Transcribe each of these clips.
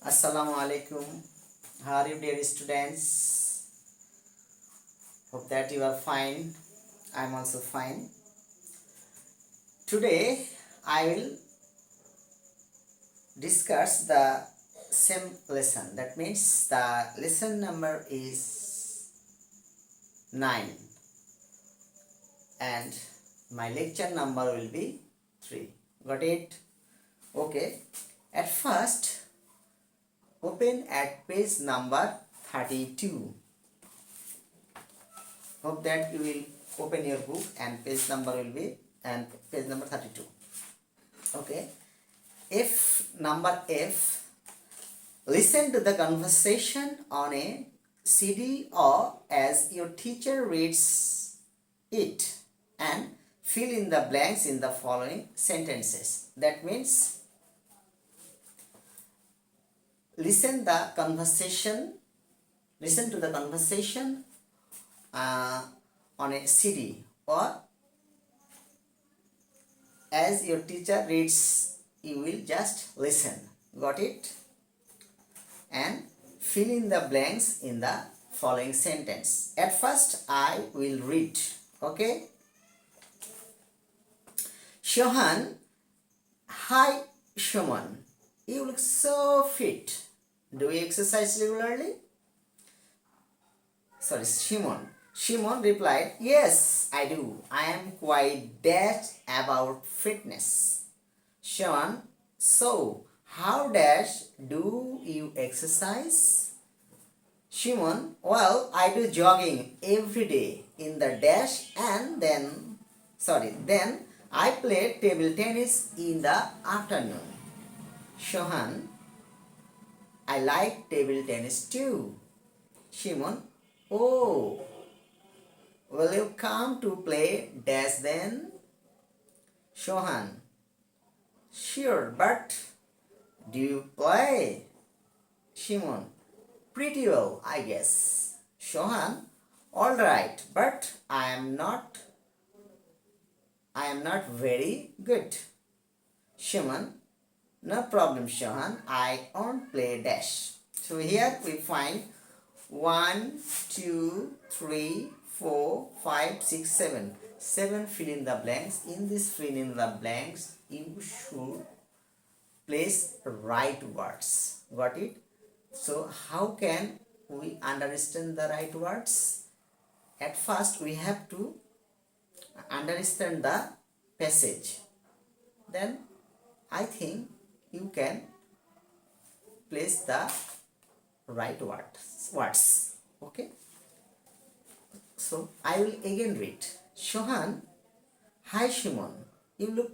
Assalamu alaikum. How are you, dear students? Hope that you are fine. I am also fine. Today I will discuss the same lesson. That means the lesson number is 9 and my lecture number will be 3. Got it? Okay. At first, open at page number 32. Hope that you will open your book and page number will be and page number 32. Okay. F. Listen to the conversation on a CD or as your teacher reads it and fill in the blanks in the following sentences. That means listen to the conversation on a CD or as your teacher reads, you will just listen. Got it? And fill in the blanks in the following sentence. At first, I will read. Okay? Shohan, hi Shuman, you look so fit. Do you exercise regularly? Sorry, Shimon replied, yes, I do. I am quite dash about fitness. Sean, so how dash do you exercise? Shimon, well, I do jogging every day in the dash and then I play table tennis in the afternoon. Shohan, I like table tennis too. Shimon, oh, will you come to play dash then? Shohan, sure, but do you play? Shimon, pretty well, I guess. Shohan, all right, but I am not very good. Shimon, no problem, Shohan, I won't play dash. So here we find 1, 2, 3, 4, 5, 6, 7. 7 fill in the blanks. In this fill in the blanks, you should place right words. Got it? So how can we understand the right words? At first, we have to understand the passage. Then I think you can place the right words. Okay? So I will again read. Shohan, hi Shimon, you look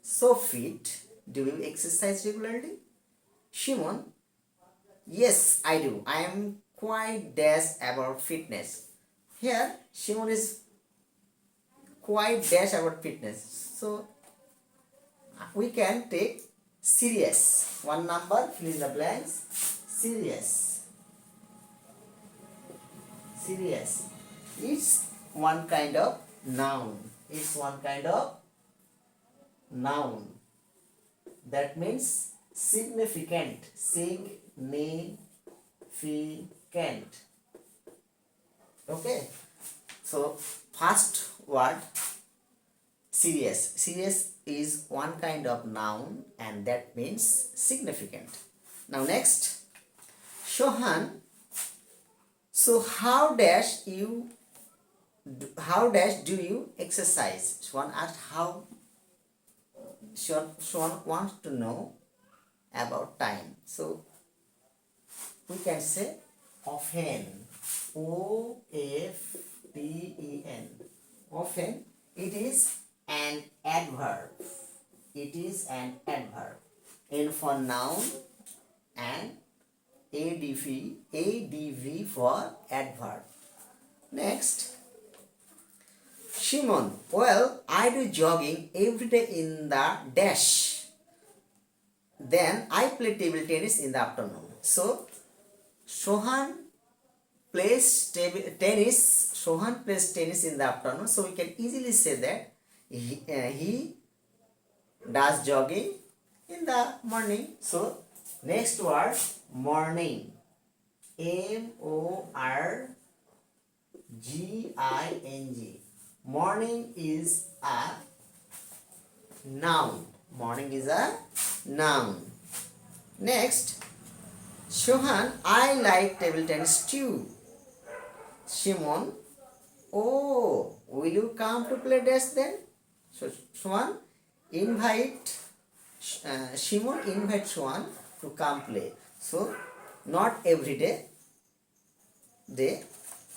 so fit. Do you exercise regularly? Shimon, yes, I do. I am quite dash about fitness. Here, Shimon is quite dash about fitness. So we can take serious. One number, fill in the blanks. Serious. It's one kind of noun. That means significant. Okay. So first word, serious. Serious is one kind of noun and that means significant. Now next, Shohan, so how dash do you exercise? Swan asked how. Swan wants to know about time. So we can say often. O-F-T-E-N. Often. It is an adverb. N for noun and ADV for adverb. Next, Shimon, well, I do jogging every day in the dash. Then I play table tennis in the afternoon. So, Shohan plays tennis in the afternoon. So, we can easily say that he does jogging in the morning. So, Next word, morning. MORGING. Morning is a noun. Morning is a noun. Next, Shohan, I like table tennis too. Shimon, oh, will you come to play dash then? So Shohan, invite Shimon invite Shohan to come play. So not every day,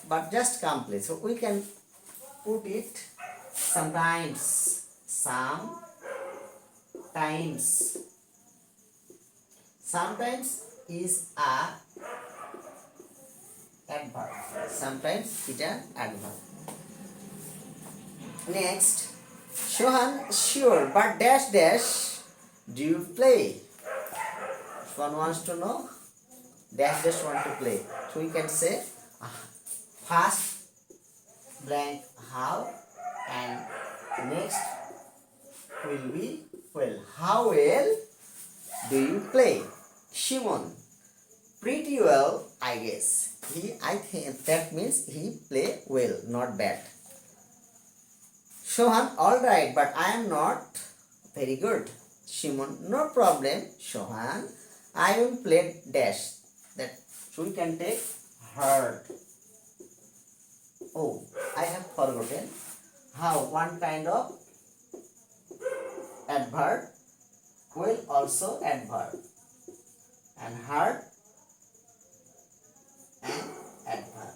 but just come play. So we can put it sometimes, sometimes. Sometimes is a adverb. Sometimes it an adverb. Next, Shohan, sure, but dash dash, do you play? One wants to know. Dash dash want to play. So we can say first blank how, and next will be well. How well do you play? Shimon, pretty well, I guess. I think that means he play well, not bad. Shohan, all right, but I am not very good. Shimon, no problem. Shohan, I will play dash. That so we can take hard. Oh, I have forgotten how one kind of adverb will also adverb, and hard and adverb.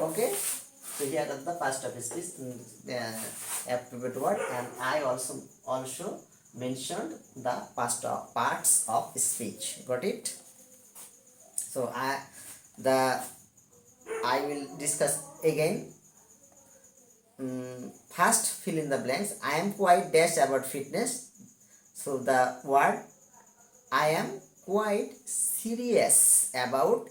Okay, so here are the past of speech, the appropriate word, and I also mentioned the past of parts of speech. Got it? So I will discuss again. First, fill in the blanks. I am quite dash about fitness. So the word, I am quite serious about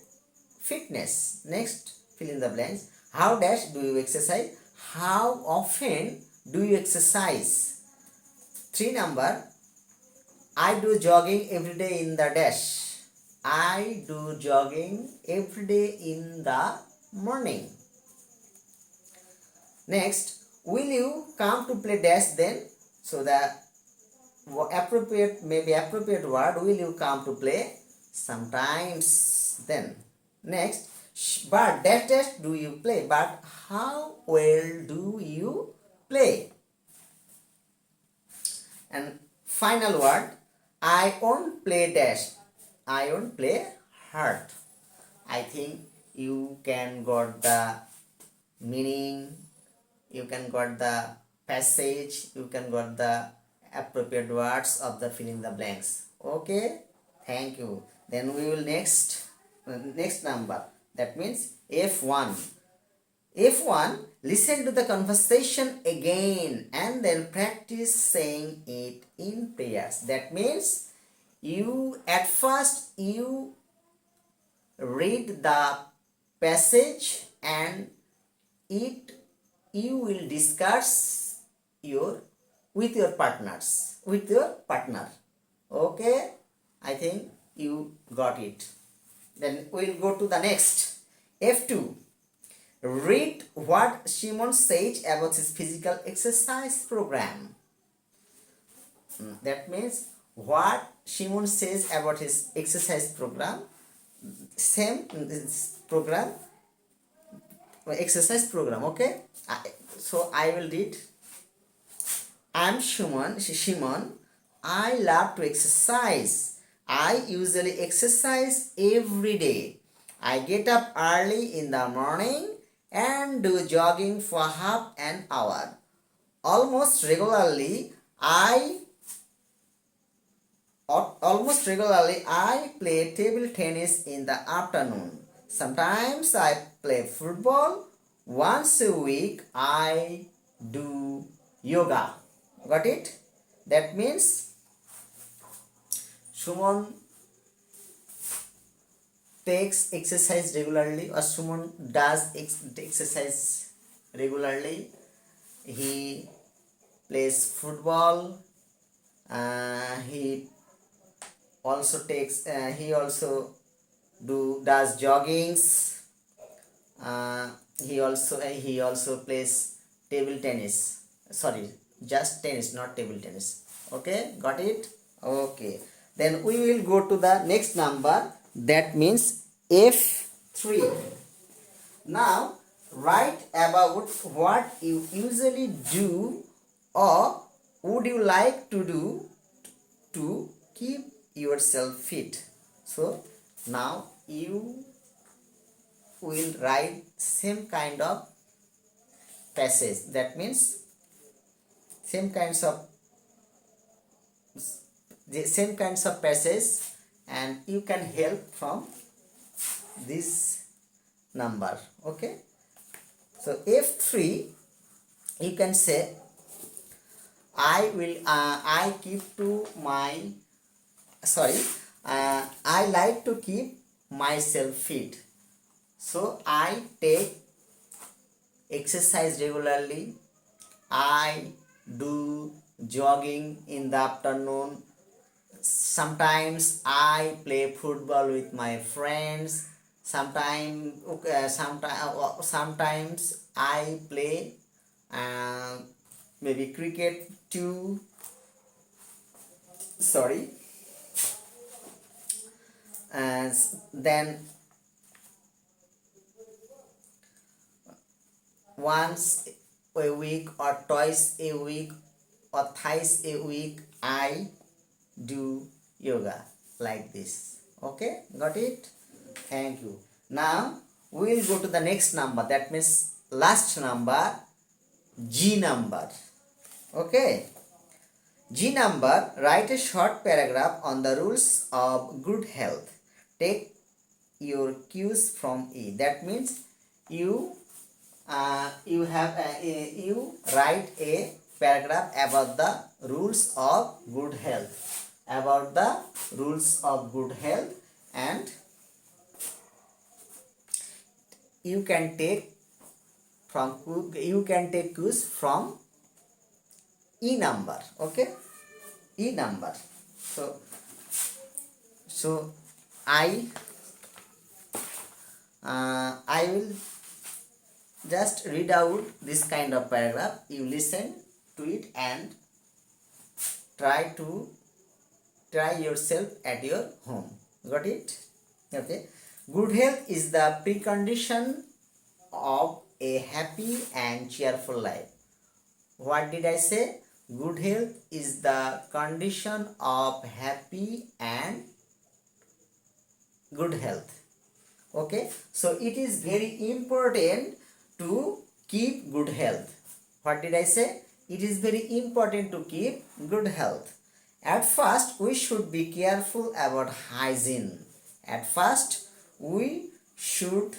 fitness. Next, fill in the blanks. How dash do you exercise? How often do you exercise? 3 number, I do jogging every day in the dash. I do jogging every day in the morning. Next, will you come to play dash then? So the appropriate word, will you come to play? Sometimes then. Next, but dash dash do you play? But how well do you play? And final word, I won't play dash. I won't play hard. I think you can got the meaning, you can got the passage, you can got the appropriate words of the fill in the blanks. Okay, thank you. Then we will next number, that means F1. F1, listen to the conversation again and then practice saying it in prayers. That means at first you read the passage and you will discuss with your partner. Okay, I think you got it. Then we'll go to the next. F2. Read what Shimon says about his physical exercise program. That means what Shimon says about his exercise program. Same program, exercise program. Okay, so I will read. I'm Shimon. I love to exercise. I usually exercise every day. I get up early in the morning and do jogging for half an hour. Almost regularly, I play table tennis in the afternoon. Sometimes I play football. Once a week, I do yoga. Got it? That means Shimon takes exercise regularly, or Shimon does exercise regularly. He plays football. He also takes he also does joggings. uh, he also plays table tennis. Sorry, just tennis, not table tennis. Okay, got it? Okay, then we will go to the next number, that means F3. Now write about what you usually do or would you like to do to keep yourself fit. So now you will write same kind of passage, that means same kinds of the same kinds of passage, and you can help from this number. Okay, so F3, you can say I keep to my sorry I like to keep myself fit, so I take exercise regularly. I do jogging in the afternoon. Sometimes I play football with my friends. Sometimes I play maybe cricket too. Sorry. And then once a week or twice a week or thrice a week I do yoga, like this. Okay, got it? Thank you. Now we will go to the next number, that means last number, G number. Okay, G number, write a short paragraph on the rules of good health. Take your cues from E. That means you you write a paragraph about the rules of good health, and you can take cues from E number. Okay, E number. So I will just read out this kind of paragraph. You listen to it and try yourself at your home. Got it? Okay. Good health is the precondition of a happy and cheerful life. What did I say? Good health is the condition of happy and good health. Okay, so it is very important to keep good health. What did I say? It is very important to keep good health. At first, we should be careful about hygiene. At first, we should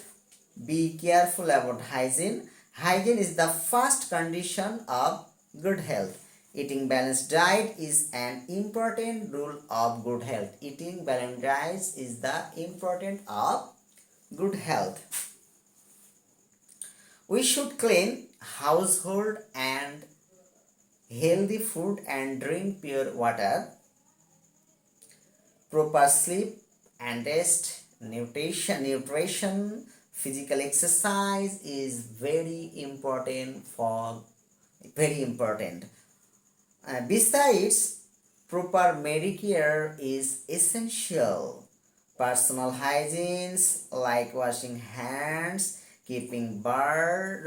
be careful about hygiene. Hygiene is the first condition of good health. Eating balanced diet is an important rule of good health. Eating balanced diet is the important of good health. We should clean household and healthy food and drink pure water. Proper sleep and rest, nutrition, physical exercise is very important. Besides, proper medicare is essential. Personal hygiene like washing hands, taking baths,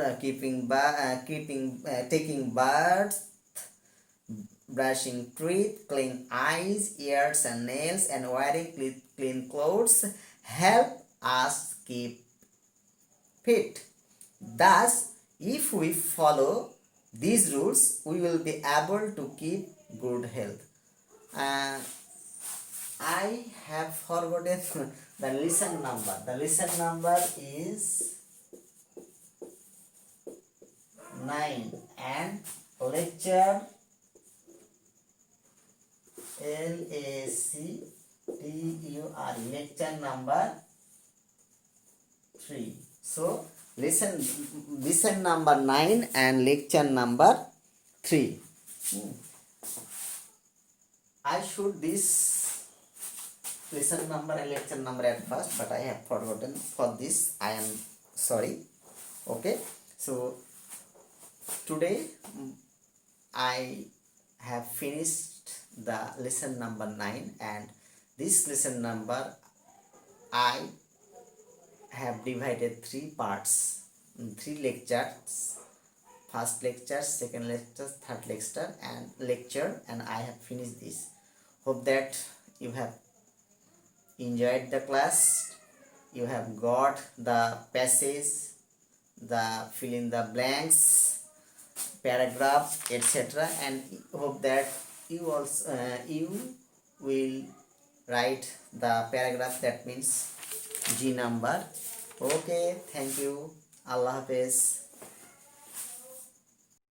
brushing teeth, clean eyes, ears and nails, and wearing clean clothes help us keep fit. Thus, if we follow these rules, we will be able to keep good health. I have forgotten the lesson number. The lesson number is 9 and lecture LACTUR, lecture number 3. So lesson number 9 and lecture number 3. I should this lesson number and lecture number at first, but I have forgotten. For this I am sorry. Okay, so today I have finished the lesson number 9, and this lesson number I have divided 3 parts, 3 lectures. First lecture, second lecture, third lecture, and I have finished this. Hope that you have enjoyed the class, you have got the passage, the fill in the blanks, paragraph, etc., and hope that you also you will write the paragraph, that means G number. Okay, thank you. Allah Hafiz.